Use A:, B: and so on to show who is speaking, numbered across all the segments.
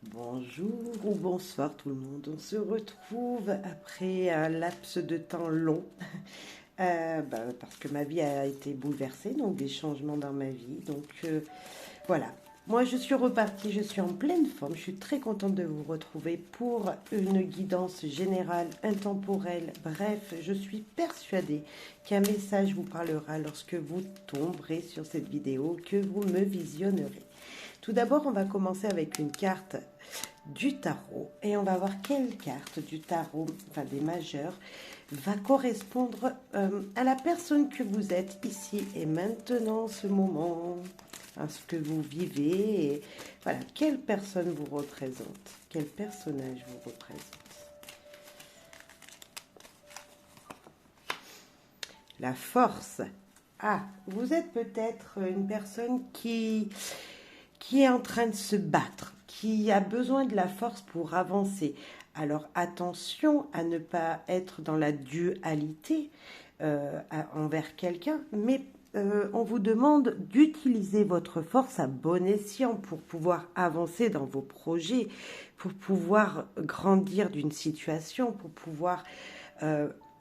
A: Bonjour ou bonsoir tout le monde. On se retrouve après un laps de temps long parce que ma vie a été bouleversée, donc des changements dans ma vie. Voilà. Moi je suis repartie, je suis en pleine forme. Je suis très contente de vous retrouver pour une guidance générale, intemporelle. Bref, je suis persuadée qu'un message vous parlera lorsque vous tomberez sur cette vidéo, que vous me visionnerez. Tout d'abord, on va commencer avec une carte du tarot et on va voir quelle carte du tarot, enfin des majeurs, va correspondre à la personne que vous êtes ici et maintenant, ce moment, à ce que vous vivez. Et voilà, quelle personne vous représente, quel personnage vous représente. La force. Ah, vous êtes peut-être une personne qui est en train de se battre, qui a besoin de la force pour avancer. Alors attention à ne pas être dans la dualité envers quelqu'un, mais on vous demande d'utiliser votre force à bon escient pour pouvoir avancer dans vos projets, pour pouvoir grandir d'une situation, pour pouvoir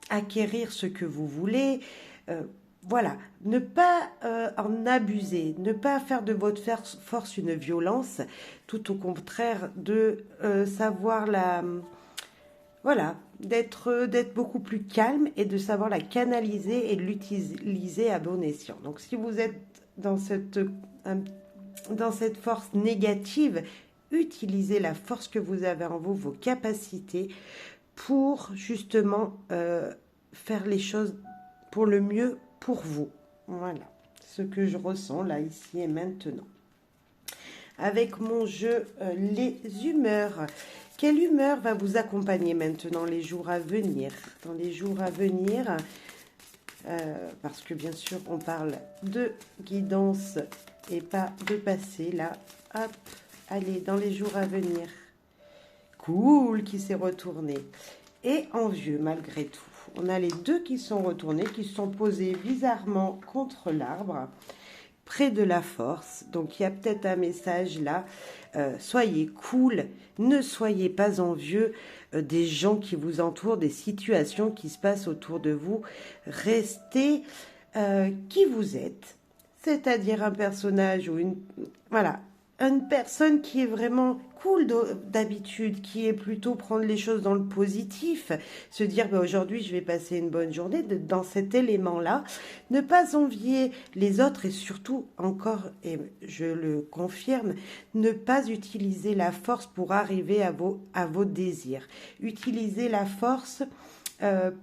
A: acquérir ce que vous voulez. Voilà, ne pas en abuser, ne pas faire de votre force une violence, tout au contraire de savoir voilà, d'être beaucoup plus calme et de savoir la canaliser et de l'utiliser à bon escient. Donc si vous êtes dans cette force négative, utilisez la force que vous avez en vous, vos capacités, pour justement faire les choses pour le mieux pour vous. Voilà ce que je ressens là, ici et maintenant. Avec mon jeu, les humeurs. Quelle humeur va vous accompagner maintenant les jours à venir? Dans les jours à venir, parce que bien sûr, on parle de guidance et pas de passé. Là, hop, allez, dans les jours à venir. Cool, qui s'est retourné. Et envieux, malgré tout. On a les deux qui sont retournés, qui se sont posés bizarrement contre l'arbre, près de la force. Donc il y a peut-être un message là. Soyez cool, ne soyez pas envieux des gens qui vous entourent, des situations qui se passent autour de vous. Restez qui vous êtes, c'est-à-dire un personnage ou voilà, une personne qui est vraiment cool d'habitude, qui est plutôt prendre les choses dans le positif, se dire bah, aujourd'hui je vais passer une bonne journée dans cet élément-là, ne pas envier les autres et surtout encore, et je le confirme, ne pas utiliser la force pour arriver à vos désirs. Utilisez la force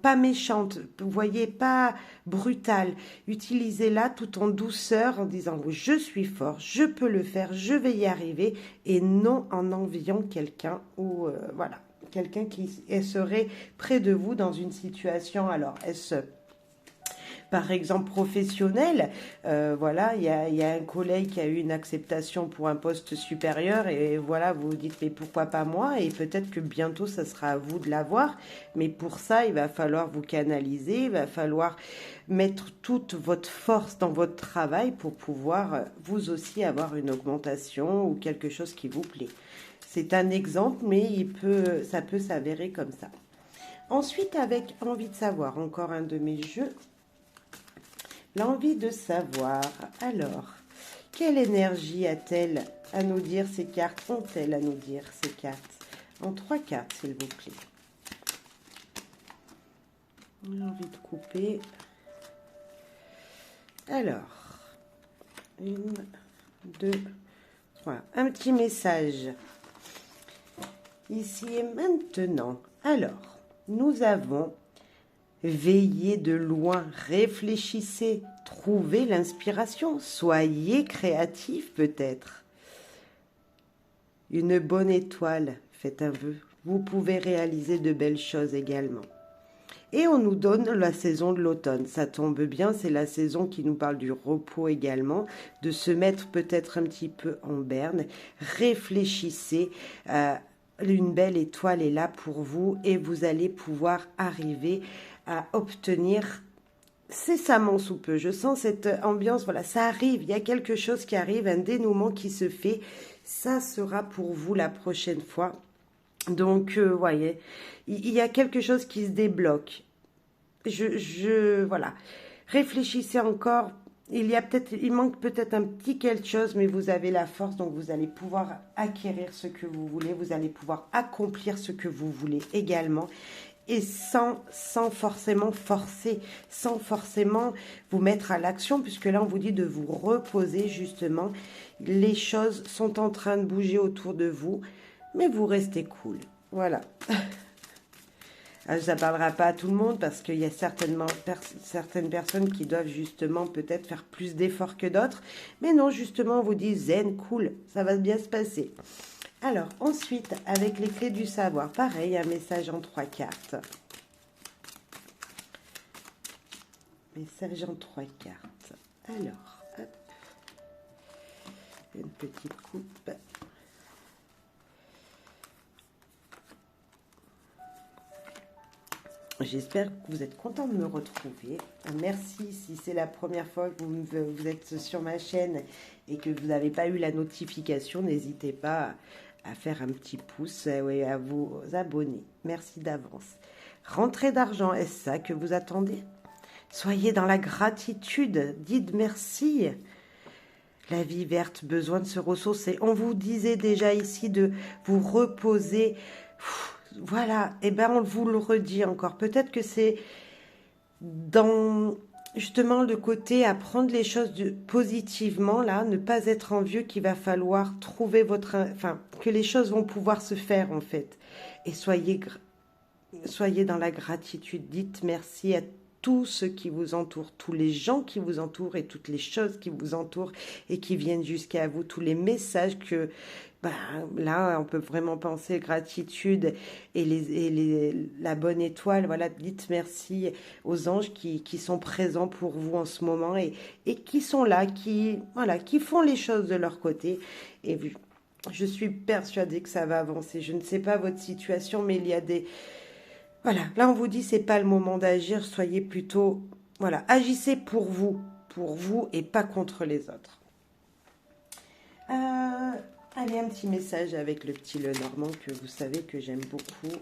A: pas méchante, vous voyez, pas brutale. Utilisez-la tout en douceur, en disant je suis fort, je peux le faire, je vais y arriver, et non en enviant quelqu'un ou voilà, quelqu'un qui serait près de vous dans une situation. Alors, est-ce par exemple professionnel, voilà, il y a un collègue qui a eu une acceptation pour un poste supérieur et voilà, vous vous dites mais pourquoi pas moi, et peut-être que bientôt ça sera à vous de l'avoir, mais pour ça il va falloir vous canaliser, il va falloir mettre toute votre force dans votre travail pour pouvoir vous aussi avoir une augmentation ou quelque chose qui vous plaît. C'est un exemple, mais ça peut s'avérer comme ça. Ensuite, avec envie de savoir, encore un de mes jeux, l'envie de savoir. Alors, quelle énergie a-t-elle à nous dire ces cartes? Ont-elles à nous dire ces cartes? En 3 cartes, s'il vous plaît. J'ai envie de couper. Alors, 1, 2, 3. Un petit message. Ici et maintenant. Alors, nous avons veillez de loin, réfléchissez, trouvez l'inspiration, soyez créatif peut-être. Une bonne étoile, faites un vœu. Vous pouvez réaliser de belles choses également. Et on nous donne la saison de l'automne. Ça tombe bien, c'est la saison qui nous parle du repos également, de se mettre peut-être un petit peu en berne. Réfléchissez. Une belle étoile est là pour vous et vous allez pouvoir arriver à obtenir cessamment sous peu. Je sens cette ambiance, voilà, ça arrive, il y a quelque chose qui arrive, un dénouement qui se fait, ça sera pour vous la prochaine fois. Donc, voyez, il y a quelque chose qui se débloque. Voilà. Réfléchissez encore. Il manque peut-être un petit quelque chose, mais vous avez la force, donc vous allez pouvoir acquérir ce que vous voulez, vous allez pouvoir accomplir ce que vous voulez également, et sans forcément forcer, sans forcément vous mettre à l'action, puisque là on vous dit de vous reposer justement. Les choses sont en train de bouger autour de vous, mais vous restez cool. Voilà. Ça ne parlera pas à tout le monde parce qu'il y a certaines personnes qui doivent justement peut-être faire plus d'efforts que d'autres. Mais non, justement, on vous dit zen, cool, ça va bien se passer. Alors, ensuite, avec les clés du savoir, pareil, un message en 3 cartes. Message en 3 cartes. Alors, hop. Une petite coupe. J'espère que vous êtes content de me retrouver. Merci si c'est la première fois que vous êtes sur ma chaîne et que vous n'avez pas eu la notification. N'hésitez pas à faire un petit pouce et à vous abonner. Merci d'avance. Rentrée d'argent, est-ce ça que vous attendez? Soyez dans la gratitude. Dites merci. La vie verte, besoin de se ressourcer. On vous disait déjà ici de vous reposer. Voilà, et bien on vous le redit encore. Peut-être que c'est dans justement le côté à prendre les choses positivement, là, ne pas être envieux, qu'il va falloir trouver que les choses vont pouvoir se faire en fait. Et soyez dans la gratitude, dites merci à tout ce qui vous entoure, tous les gens qui vous entourent et toutes les choses qui vous entourent et qui viennent jusqu'à vous, tous les messages que... là, on peut vraiment penser gratitude et la bonne étoile. Voilà, dites merci aux anges qui sont présents pour vous en ce moment et qui sont là, qui font les choses de leur côté. Et je suis persuadée que ça va avancer. Je ne sais pas votre situation, mais il y a des... Voilà, là on vous dit c'est pas le moment d'agir, soyez plutôt... Voilà, agissez pour vous et pas contre les autres. Allez, un petit message avec le petit Lenormand que vous savez que j'aime beaucoup.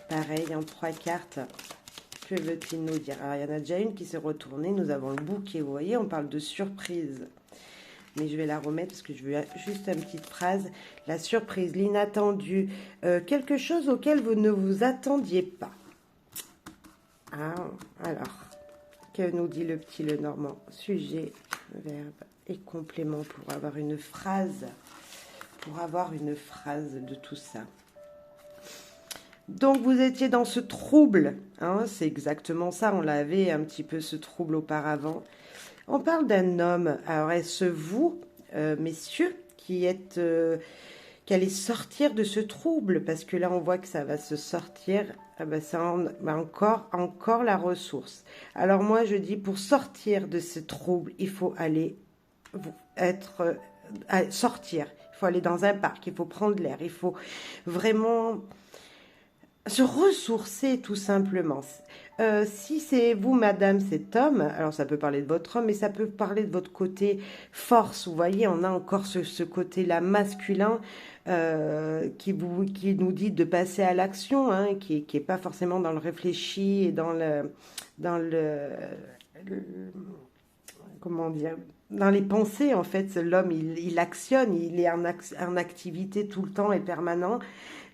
A: Pareil, en 3 cartes. Que veut-il nous dire? Alors, il y en a déjà une qui s'est retournée. Nous avons le bouquet. Vous voyez, on parle de surprise. Mais je vais la remettre parce que je veux juste une petite phrase. La surprise, l'inattendu. Quelque chose auquel vous ne vous attendiez pas. Ah, alors, que nous dit le petit Lenormand? Sujet, verbe et complément pour avoir une phrase. De tout ça. Donc, vous étiez dans ce trouble. Hein, c'est exactement ça. On l'avait un petit peu, ce trouble auparavant. On parle d'un homme. Alors, est-ce vous, messieurs, qui allez sortir de ce trouble? Parce que là, on voit que ça va se sortir. Encore la ressource. Alors, moi, je dis, pour sortir de ce trouble, il faut aller sortir. Il faut aller dans un parc, il faut prendre l'air, il faut vraiment se ressourcer tout simplement. Si c'est vous, madame, cet homme, alors ça peut parler de votre homme, mais ça peut parler de votre côté force. Vous voyez, on a encore ce côté-là masculin qui nous dit de passer à l'action, hein, qui est pas forcément dans le réfléchi et dans comment dire, dans les pensées, en fait. L'homme, il actionne, il est en activité tout le temps et permanent.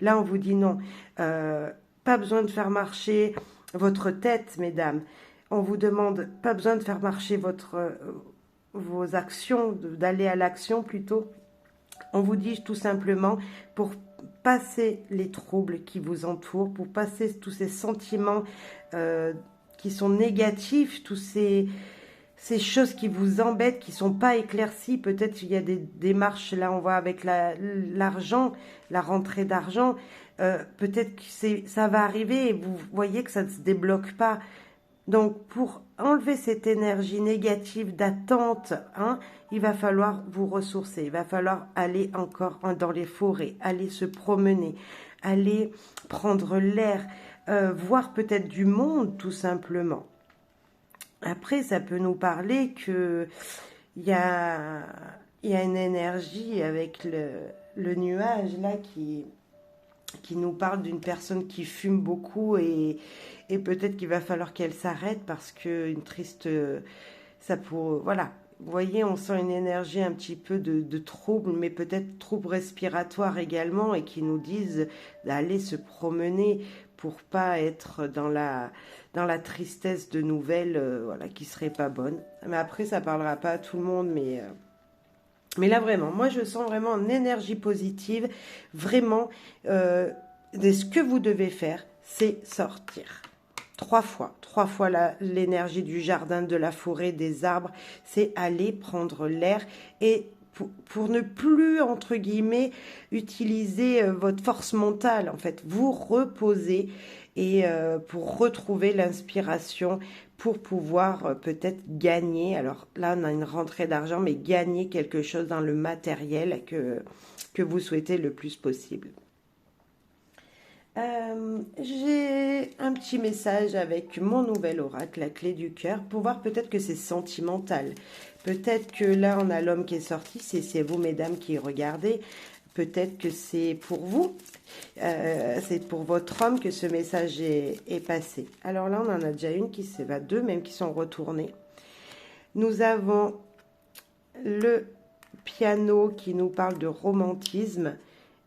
A: Là, on vous dit non, pas besoin de faire marcher votre tête, mesdames. On vous demande, pas besoin de faire marcher vos actions, d'aller à l'action plutôt. On vous dit tout simplement, pour passer les troubles qui vous entourent, pour passer tous ces sentiments qui sont négatifs, tous ces choses qui vous embêtent, qui ne sont pas éclaircies. Peut-être qu'il y a des démarches, là on voit avec l'argent, la rentrée d'argent, peut-être que ça va arriver et vous voyez que ça ne se débloque pas. Donc pour enlever cette énergie négative d'attente, hein, il va falloir vous ressourcer, il va falloir aller encore dans les forêts, aller se promener, aller prendre l'air, voir peut-être du monde tout simplement. Après, ça peut nous parler que il y a il y a une énergie avec le nuage là qui nous parle d'une personne qui fume beaucoup et peut-être qu'il va falloir qu'elle s'arrête parce que une triste, ça pour, voilà. Vous voyez, on sent une énergie un petit peu de trouble, mais peut-être trouble respiratoire également, et qui nous disent d'aller se promener pour pas être dans la tristesse de nouvelles, voilà, qui seraient pas bonnes. Mais après, ça parlera pas à tout le monde, mais là, vraiment, moi, je sens vraiment une énergie positive. Vraiment, ce que vous devez faire, c'est sortir. Trois fois l'énergie du jardin, de la forêt, des arbres, c'est aller prendre l'air et pour ne plus, entre guillemets, utiliser votre force mentale, en fait, vous reposer et pour retrouver l'inspiration, pour pouvoir peut-être gagner. Alors là, on a une rentrée d'argent, mais gagner quelque chose dans le matériel que vous souhaitez le plus possible. J'ai un petit message avec mon nouvel oracle, la clé du cœur, pour voir peut-être que c'est sentimental. Peut-être que là, on a l'homme qui est sorti, c'est vous, mesdames, qui regardez. Peut-être que c'est pour vous, c'est pour votre homme que ce message est passé. Alors là, on en a déjà une qui se va, deux même qui sont retournées. Nous avons le piano qui nous parle de romantisme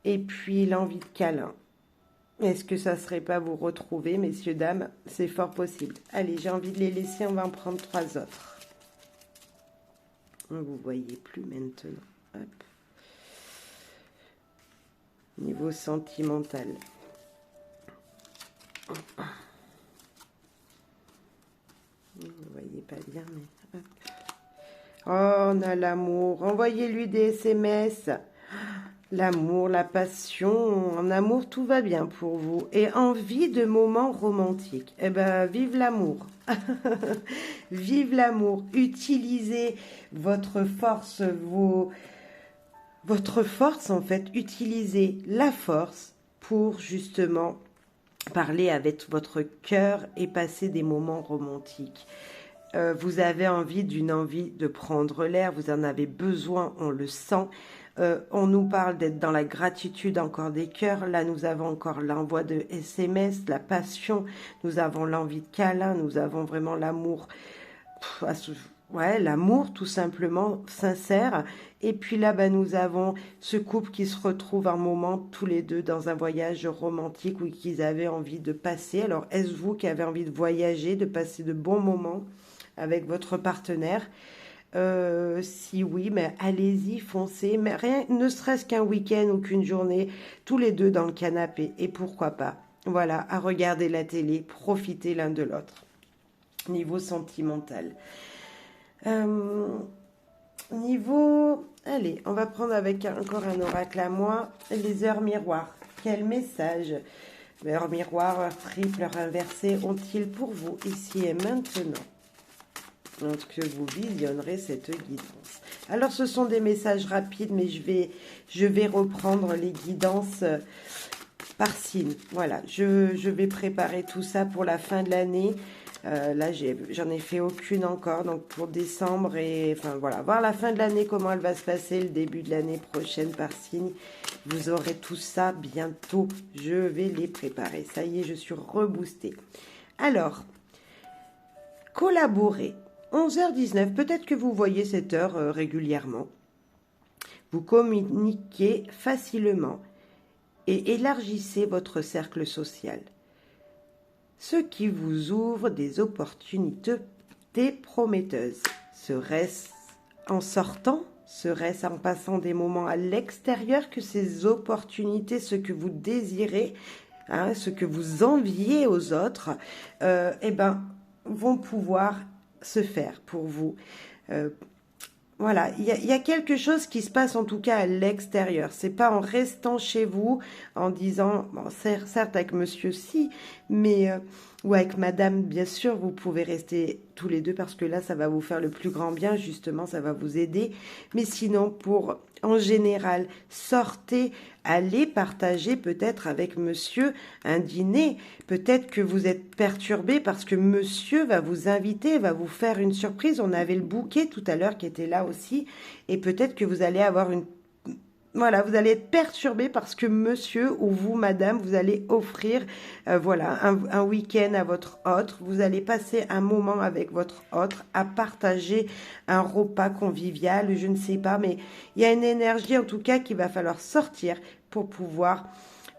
A: et puis l'envie de câlin. Est-ce que ça ne serait pas vous retrouver, messieurs, dames? C'est fort possible. Allez, j'ai envie de les laisser, on va en prendre trois autres. Vous ne voyez plus maintenant. Hop. Niveau sentimental. Vous ne voyez pas bien, mais... Hop. Oh, on a l'amour. Envoyez-lui des SMS. L'amour, la passion, en amour, tout va bien pour vous. Et envie de moments romantiques. Eh ben, vive l'amour. Vive l'amour. Utilisez votre force, votre force, en fait. Utilisez la force pour, justement, parler avec votre cœur et passer des moments romantiques. Vous avez d'une envie de prendre l'air. Vous en avez besoin, on le sent. On nous parle d'être dans la gratitude encore des cœurs. Là, nous avons encore l'envoi de SMS, la passion. Nous avons l'envie de câlin. Nous avons vraiment l'amour. Ouais, l'amour tout simplement sincère. Et puis là, nous avons ce couple qui se retrouve un moment tous les deux dans un voyage romantique où ils avaient envie de passer. Alors, est-ce vous qui avez envie de voyager, de passer de bons moments avec votre partenaire? Si oui, mais allez-y, foncez, mais rien, ne serait-ce qu'un week-end ou qu'une journée, tous les deux dans le canapé, et pourquoi pas, voilà, à regarder la télé, profiter l'un de l'autre, niveau sentimental. Allez, on va prendre avec encore un oracle à moi, les heures miroirs, quel message, heures miroirs, heures triples, heures inversées ont-ils pour vous, ici et maintenant? Donc, que vous visionnerez cette guidance. Alors, ce sont des messages rapides, mais je vais reprendre les guidances par signe. Voilà, je vais préparer tout ça pour la fin de l'année. Là, j'en ai fait aucune encore, donc pour décembre et enfin voilà, voir la fin de l'année, comment elle va se passer, le début de l'année prochaine par signe. Vous aurez tout ça bientôt. Je vais les préparer. Ça y est, je suis reboostée. Alors, collaborer. 11h19, peut-être que vous voyez cette heure régulièrement. Vous communiquez facilement et élargissez votre cercle social. Ce qui vous ouvre des opportunités prometteuses. Serait-ce en sortant? Serait-ce en passant des moments à l'extérieur que ces opportunités, ce que vous désirez, ce que vous enviez aux autres, vont pouvoir se faire pour vous. Voilà, il y a quelque chose qui se passe en tout cas à l'extérieur. C'est pas en restant chez vous, en disant, bon, certes avec monsieur si, mais ou avec madame, bien sûr, vous pouvez rester tous les deux parce que là, ça va vous faire le plus grand bien, justement, ça va vous aider. Mais sinon, en général, sortez, allez partager peut-être avec monsieur un dîner. Peut-être que vous êtes perturbé parce que monsieur va vous inviter, va vous faire une surprise. On avait le bouquet tout à l'heure qui était là aussi. Et peut-être que vous allez avoir une... Voilà, vous allez être perturbé parce que monsieur ou vous, madame, vous allez offrir voilà, un week-end à votre hôte. Vous allez passer un moment avec votre hôte à partager un repas convivial, je ne sais pas, mais il y a une énergie en tout cas qu'il va falloir sortir pour pouvoir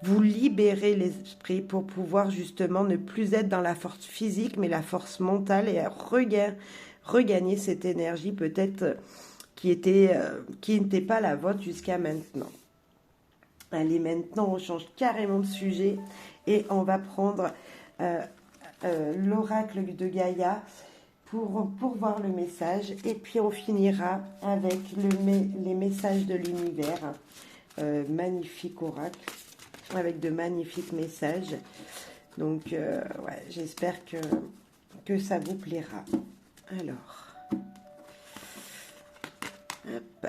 A: vous libérer l'esprit, pour pouvoir justement ne plus être dans la force physique, mais la force mentale et regagner cette énergie peut-être qui n'était pas la vôtre jusqu'à maintenant. Allez, maintenant, on change carrément de sujet et on va prendre l'oracle de Gaïa pour voir le message. Et puis, on finira avec les messages de l'univers. Magnifique oracle, avec de magnifiques messages. Donc, ouais, j'espère que ça vous plaira. Alors... Hop.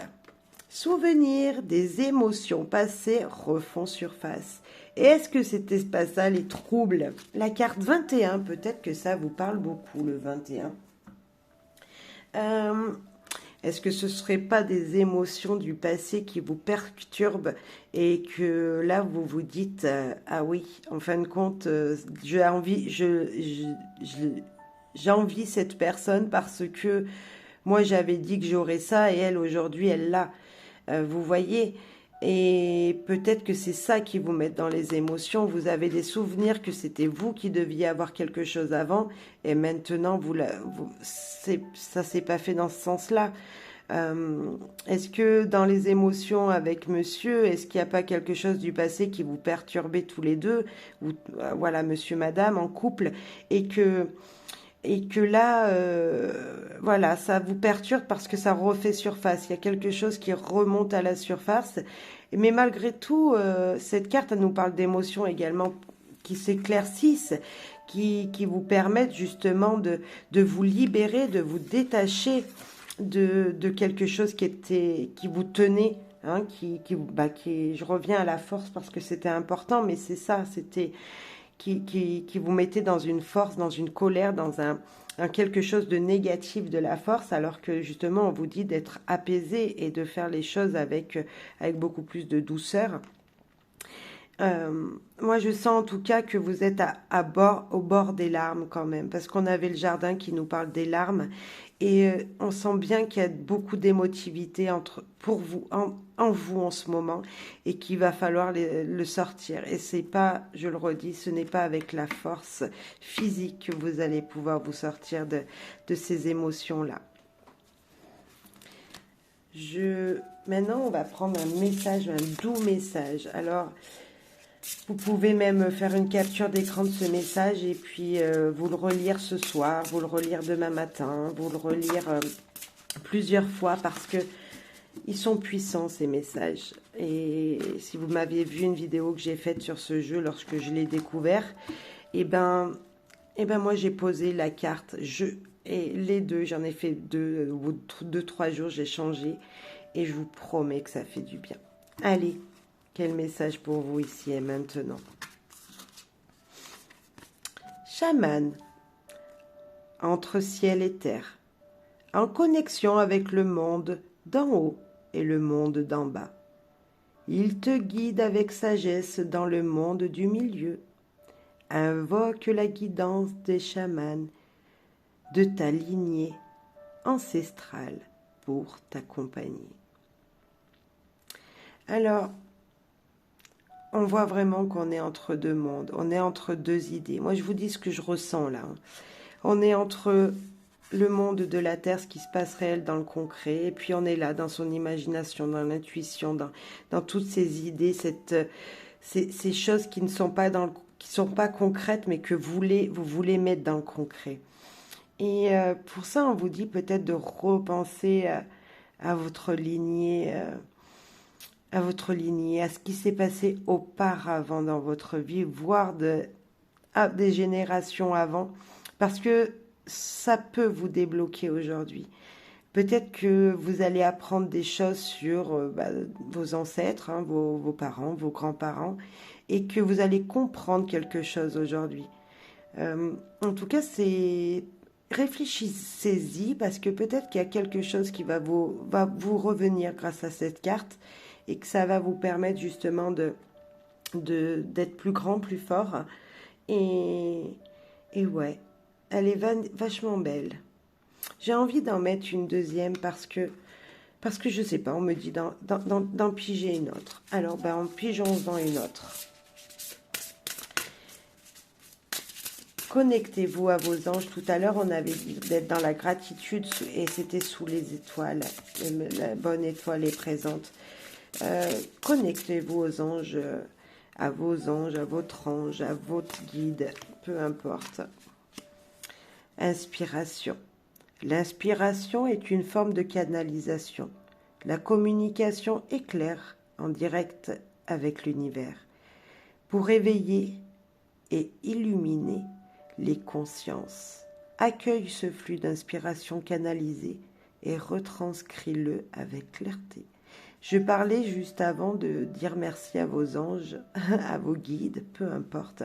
A: Souvenirs des émotions passées refont surface. Et est-ce que c'était pas ça, les troubles? La carte 21, peut-être que ça vous parle beaucoup, le 21. Est-ce que ce ne serait pas des émotions du passé qui vous perturbent et que là, vous vous dites, ah oui, en fin de compte, j'envie cette personne parce que moi, j'avais dit que j'aurais ça et elle, aujourd'hui, elle l'a. Vous voyez? Et peut-être que c'est ça qui vous met dans les émotions. Vous avez des souvenirs que c'était vous qui deviez avoir quelque chose avant et maintenant, ça s'est pas fait dans ce sens-là. Est-ce que dans les émotions avec monsieur, est-ce qu'il n'y a pas quelque chose du passé qui vous perturbait tous les deux? Ou, voilà, monsieur, madame, en couple, et que là, voilà, ça vous perturbe parce que ça refait surface. Il y a quelque chose qui remonte à la surface. Mais malgré tout, cette carte, elle nous parle d'émotions également qui s'éclaircissent, qui vous permettent justement de vous libérer, de vous détacher de quelque chose qui vous tenait. Hein, je reviens à la force parce que c'était important, mais c'est ça, c'était... Qui vous mettait dans une force, dans une colère, dans un quelque chose de négatif de la force, alors que justement on vous dit d'être apaisé et de faire les choses avec beaucoup plus de douceur. Moi je sens en tout cas que vous êtes au bord des larmes quand même, parce qu'on avait le jardin qui nous parle des larmes, et on sent bien qu'il y a beaucoup d'émotivité pour vous, en vous en ce moment, et qu'il va falloir le sortir. Et c'est pas, je le redis, ce n'est pas avec la force physique que vous allez pouvoir vous sortir de ces émotions-là. Maintenant, on va prendre un message, un doux message. Alors, vous pouvez même faire une capture d'écran de ce message et puis vous le relire ce soir, vous le relire demain matin, vous le relire plusieurs fois parce que ils sont puissants ces messages. Et si vous m'aviez vu une vidéo que j'ai faite sur ce jeu lorsque je l'ai découvert, moi j'ai posé la carte jeu et les deux, j'en ai fait deux, au bout de 2-3 jours j'ai changé et je vous promets que ça fait du bien. Allez. Quel message pour vous ici et maintenant? Chaman, entre ciel et terre, en connexion avec le monde d'en haut et le monde d'en bas. Il te guide avec sagesse dans le monde du milieu. Invoque la guidance des chamans de ta lignée ancestrale pour t'accompagner. Alors, on voit vraiment qu'on est entre deux mondes, on est entre deux idées. Moi, je vous dis ce que je ressens là. On est entre le monde de la Terre, ce qui se passe réel dans le concret, et puis on est là dans son imagination, dans l'intuition, dans toutes ces idées, ces choses qui ne sont pas qui sont pas concrètes, mais que vous voulez mettre dans le concret. Et pour ça, on vous dit peut-être de repenser à votre lignée. À ce qui s'est passé auparavant dans votre vie, voire des générations avant, parce que ça peut vous débloquer aujourd'hui. Peut-être que vous allez apprendre des choses sur vos ancêtres, hein, vos parents, vos grands-parents, et que vous allez comprendre quelque chose aujourd'hui. En tout cas, c'est réfléchissez-y parce que peut-être qu'il y a quelque chose qui va vous revenir grâce à cette carte et que ça va vous permettre justement d'être plus grand, plus fort. Et, et ouais, elle est vachement belle. J'ai envie d'en mettre une deuxième parce que je sais pas, on me dit d'en piger une autre. Alors, ben, en pigeons-en une autre. Connectez-vous à vos anges. Tout à l'heure, on avait dit d'être dans la gratitude et c'était sous les étoiles. La bonne étoile est présente. Connectez-vous aux anges, à vos anges, à votre ange, à votre guide, peu importe. Inspiration. L'inspiration est une forme de canalisation. La communication est claire, en direct avec l'univers. Pour éveiller et illuminer les consciences. Accueille ce flux d'inspiration canalisé et retranscris-le avec clarté. Je parlais juste avant de dire merci à vos anges, à vos guides, peu importe.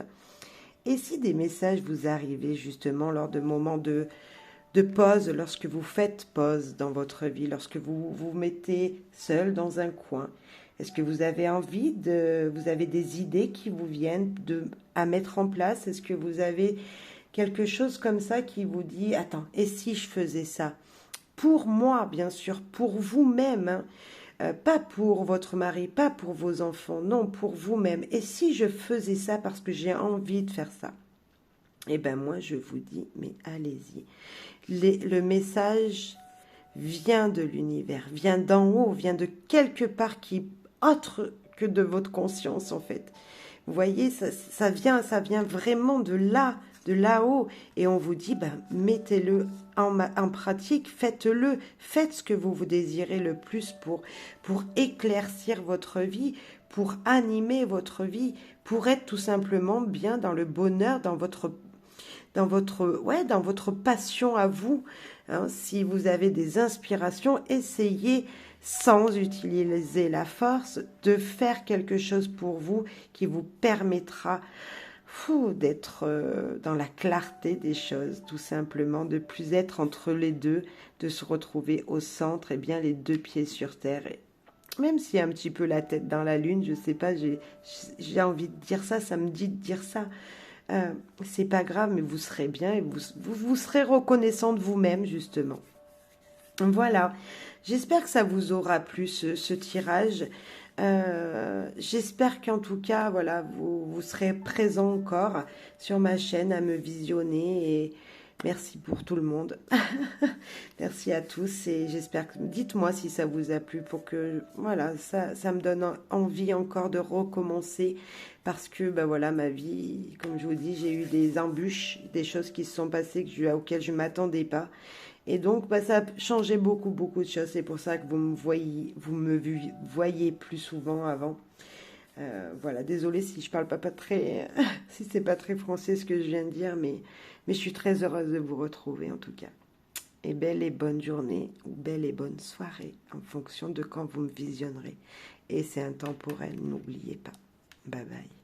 A: Et si des messages vous arrivaient justement lors de moments de pause, lorsque vous faites pause dans votre vie, lorsque vous vous mettez seul dans un coin, est-ce que vous avez vous avez des idées qui vous viennent à mettre en place? Est-ce que vous avez quelque chose comme ça qui vous dit, attends, et si je faisais ça? Pour moi, bien sûr, pour vous-même, hein, pas pour votre mari, pas pour vos enfants, non, pour vous-même. Et si je faisais ça parce que j'ai envie de faire ça? Eh bien, moi, je vous dis, mais allez-y. Le message vient de l'univers, vient d'en haut, vient de quelque part qui autre que de votre conscience, en fait. Vous voyez, ça vient vraiment de là-haut. Et on vous dit, ben, mettez-le en pratique, faites-le, faites ce que vous désirez le plus pour éclaircir votre vie, pour animer votre vie, pour être tout simplement bien dans le bonheur, dans votre passion à vous. Hein. Si vous avez des inspirations, essayez sans utiliser la force de faire quelque chose pour vous qui vous permettra d'être dans la clarté des choses, tout simplement, de plus être entre les deux, de se retrouver au centre et bien les deux pieds sur terre. Et même s'il y a un petit peu la tête dans la lune, je sais pas, j'ai envie de dire ça, ça me dit de dire ça. C'est pas grave, mais vous serez bien et vous serez reconnaissant de vous-même, justement. Voilà, j'espère que ça vous aura plu ce tirage. J'espère qu'en tout cas, voilà, vous serez présent encore sur ma chaîne à me visionner et merci pour tout le monde. Merci à tous et j'espère que dites-moi si ça vous a plu pour que voilà, ça me donne envie encore de recommencer parce que ben voilà, ma vie, comme je vous dis, j'ai eu des embûches, des choses qui se sont passées auxquelles je m'attendais pas. Et donc, bah, ça a changé beaucoup, beaucoup de choses. C'est pour ça que vous me voyez plus souvent avant. Voilà, désolée si je parle pas très, si c'est pas très français ce que je viens de dire, mais je suis très heureuse de vous retrouver en tout cas. Et belle et bonne journée ou belle et bonne soirée en fonction de quand vous me visionnerez. Et c'est intemporel, n'oubliez pas. Bye bye.